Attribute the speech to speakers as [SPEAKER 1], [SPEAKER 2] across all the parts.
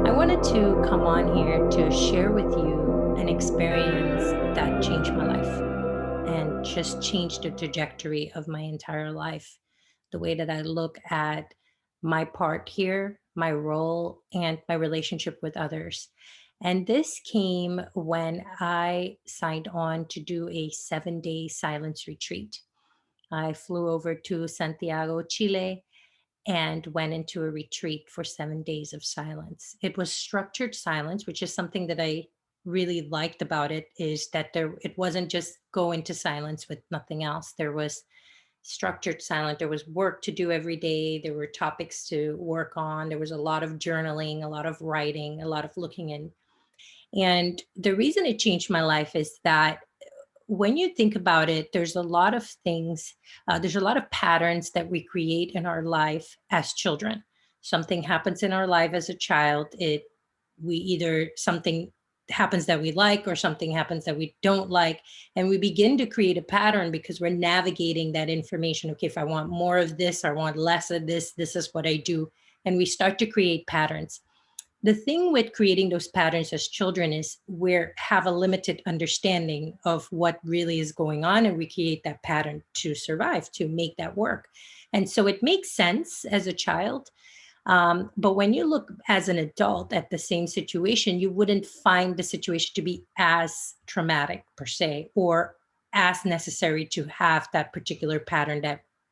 [SPEAKER 1] I wanted to come on here to share with you an experience that changed my life and just changed the trajectory of my entire life. The way that I look at my part here, my role, and my relationship with others. And this came when I signed on to do a 7-day silence retreat. I flew over to Santiago, Chile, and went into a retreat for 7 days of silence. It was structured silence, which is something that I really liked about it, is that it wasn't just go into silence with nothing else. There was structured silence. There was work to do every day. There were topics to work on. There was a lot of journaling, a lot of writing, a lot of looking in. And the reason it changed my life is that when you think about it, there's a lot of things, there's a lot of patterns that we create in our life as children. Something happens in our life as a child. We either something happens that we like or something happens that we don't like. And we begin to create a pattern because we're navigating that information. Okay, if I want more of this, I want less of this, this is what I do. And we start to create patterns. The thing with creating those patterns as children is we have a limited understanding of what really is going on, and we create that pattern to survive, to make that work. And so it makes sense as a child, but when you look as an adult at the same situation, you wouldn't find the situation to be as traumatic per se, or as necessary to have that particular pattern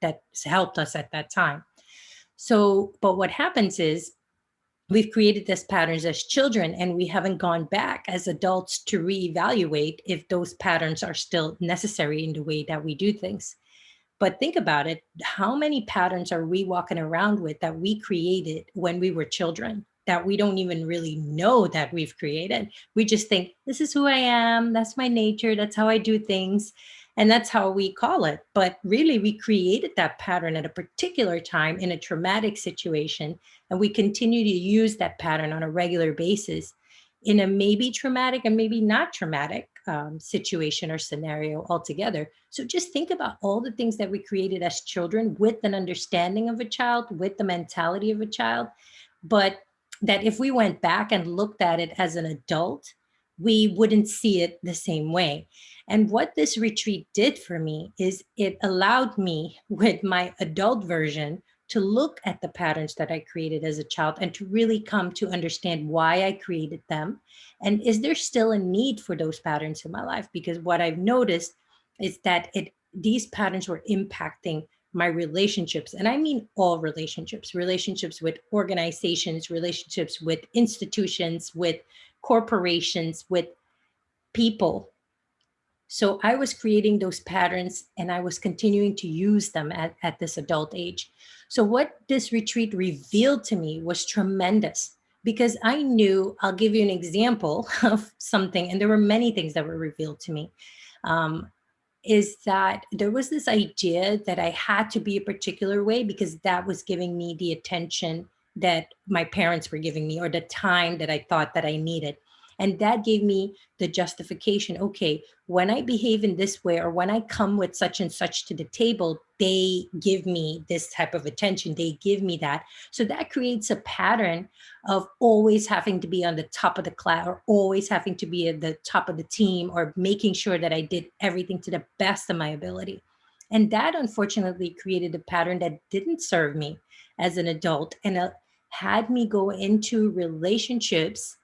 [SPEAKER 1] that's helped us at that time. So but what happens is we've created these patterns as children, and we haven't gone back as adults to reevaluate if those patterns are still necessary in the way that we do things. But think about it, how many patterns are we walking around with that we created when we were children that we don't even really know that we've created? We just think, this is who I am, that's my nature, that's how I do things, and that's how we call it. But really, we created that pattern at a particular time in a traumatic situation, and we continue to use that pattern on a regular basis in a maybe traumatic and maybe not traumatic situation or scenario altogether. So just think about all the things that we created as children with an understanding of a child, with the mentality of a child, but that if we went back and looked at it as an adult, we wouldn't see it the same way. And what this retreat did for me is it allowed me, with my adult version, to look at the patterns that I created as a child and to really come to understand why I created them. And is there still a need for those patterns in my life? Because what I've noticed is that these patterns were impacting my relationships. And I mean all relationships, relationships with organizations, relationships with institutions, with corporations, with people. So I was creating those patterns and I was continuing to use them at this adult age. So what this retreat revealed to me was tremendous, because I knew, I'll give you an example of something, and there were many things that were revealed to me. Um, is that there was this idea that I had to be a particular way because that was giving me the attention that my parents were giving me, or the time that I thought that I needed. And that gave me the justification. Okay, when I behave in this way, or when I come with such and such to the table, they give me this type of attention. They give me that. So that creates a pattern of always having to be on the top of the class, or always having to be at the top of the team, or making sure that I did everything to the best of my ability. And that unfortunately created a pattern that didn't serve me as an adult, and had me go into relationships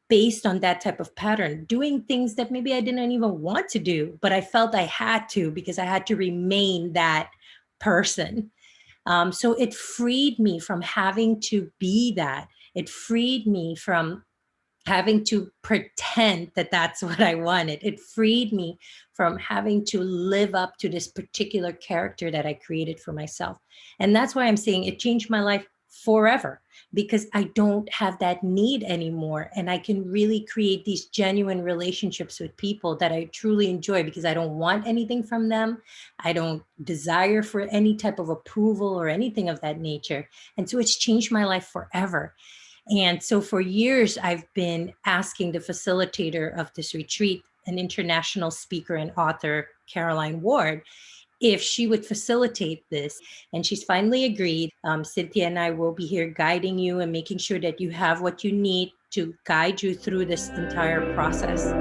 [SPEAKER 1] based on that type of pattern, doing things that maybe I didn't even want to do, but I felt I had to because I had to remain that person. So it freed me from having to be that. It freed me from having to pretend that that's what I wanted. It freed me from having to live up to this particular character that I created for myself. And that's why I'm saying it changed my life forever, because I don't have that need anymore. And I can really create these genuine relationships with people that I truly enjoy, because I don't want anything from them. I don't desire for any type of approval or anything of that nature. And so it's changed my life forever. And so for years, I've been asking the facilitator of this retreat, an international speaker and author, Caroline Ward, if she would facilitate this. And she's finally agreed. Cynthia and I will be here guiding you and making sure that you have what you need to guide you through this entire process.